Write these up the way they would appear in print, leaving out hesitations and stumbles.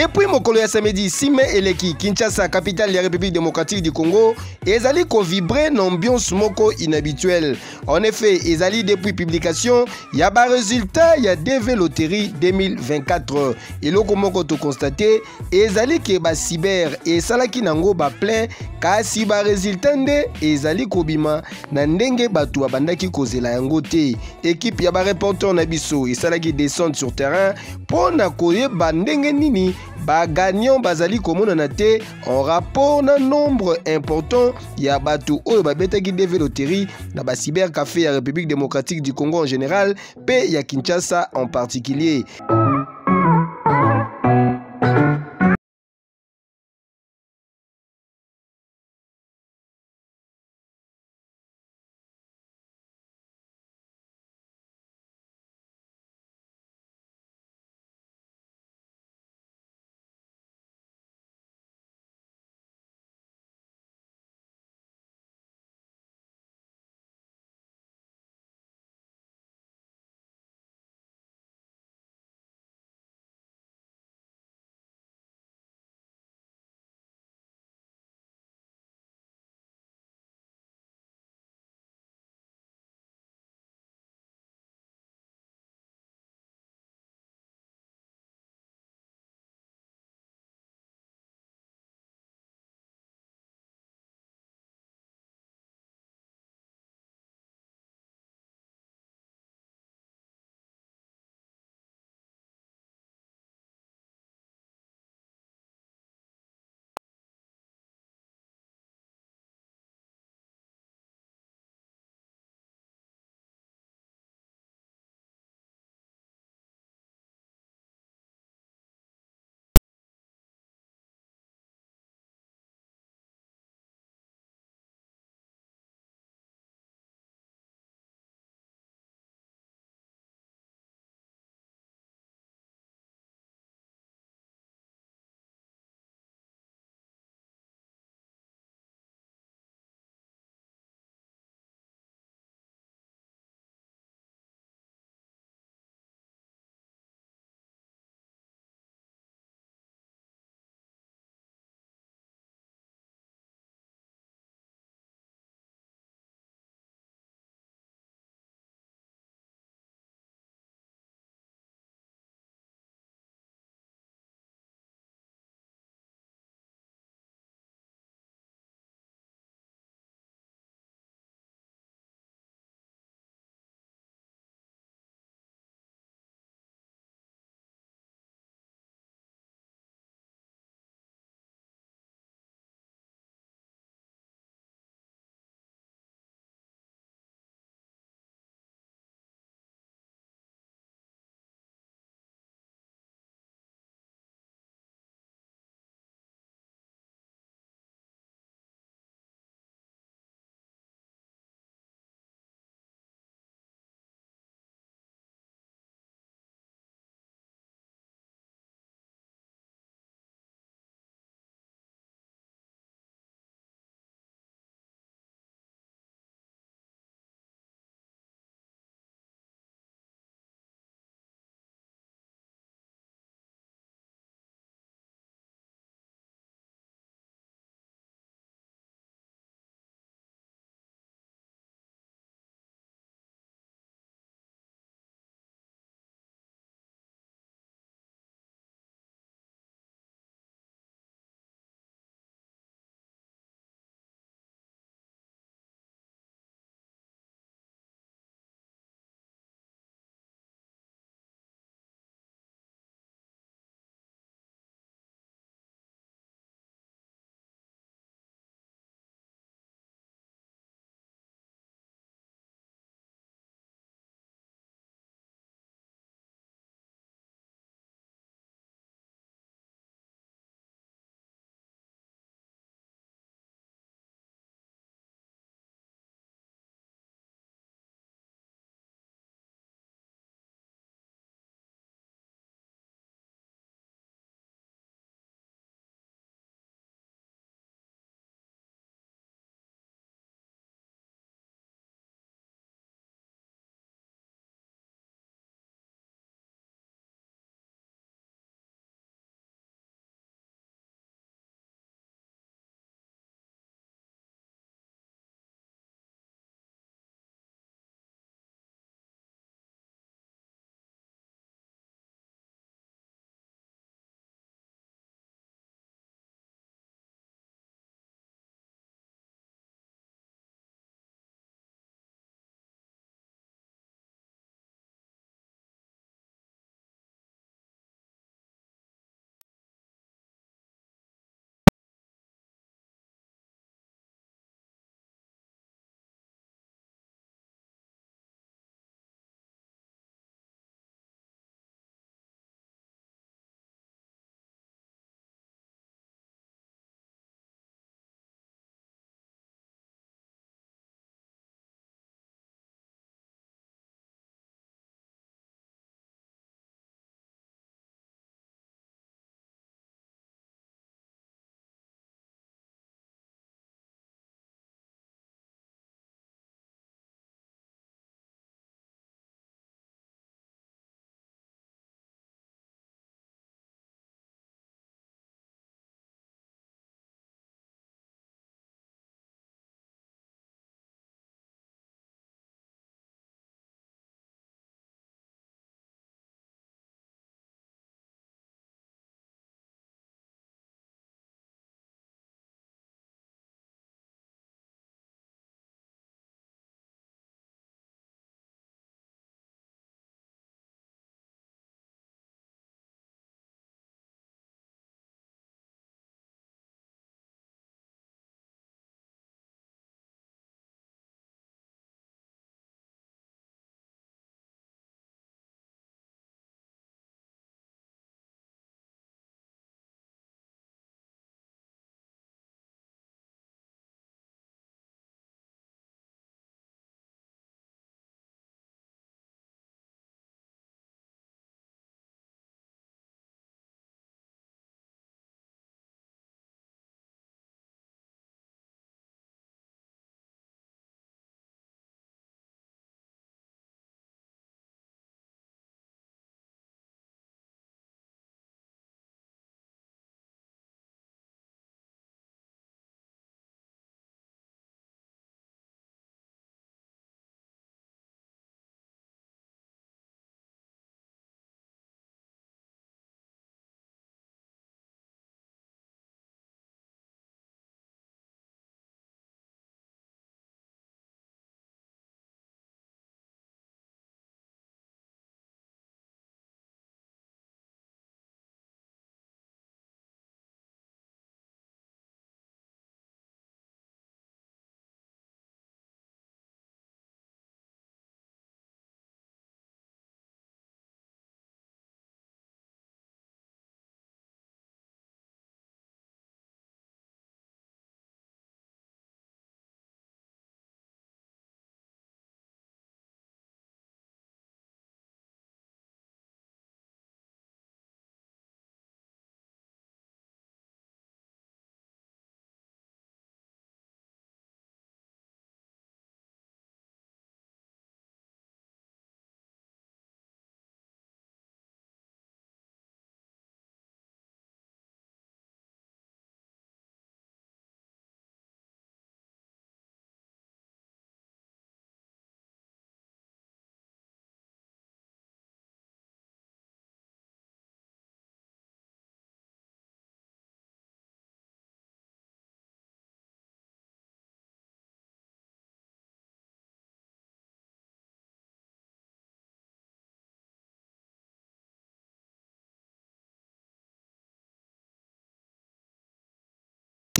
Depuis mokolo ya samedi 6 mai eleki Kinshasa, capitale de la République démocratique du Congo, ezali ko vibrer na ambiance moko inhabituelle. En effet, ezali depuis publication ya ba résultat ya DV Loterie 2024. Eloko moko to constater ezali ke ba cyber esalaki nango ba plein kasi ba résultat nde ezali kobima na ndenge bato babandaki kozela yango te. Équipe ya ba reporter na biso esalaki descente sur terrain pona koyeba ndenge nini ba gagnant bazali komonana te en rapport na nombre important ya bato oyo babetaki DV Loterie na ba cybercafé ya République démocratique du Congo en général pe ya Kinshasa en particulier.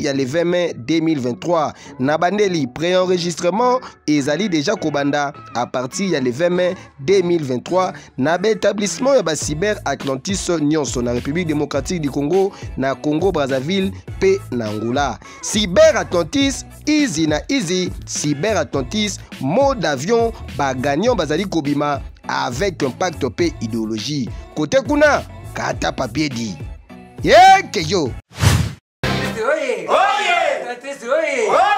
ya le 20 mai 2023. Nabandeli préenregistrement ezali déjà kobanda à partir ya le 20 mai 2023 na établissement ya ba Cyber Atlantis nyonso na République démocratique du Congo na Congo Brazzaville pe na Angola. Cyber Atlantis easy na easy. Cyber Atlantis mode avion ba gagnant bazali kobima avec un pacte pe idéologie. Côté kuna kata papier dit. Yeah, que yo. Oye! Oye! Oye!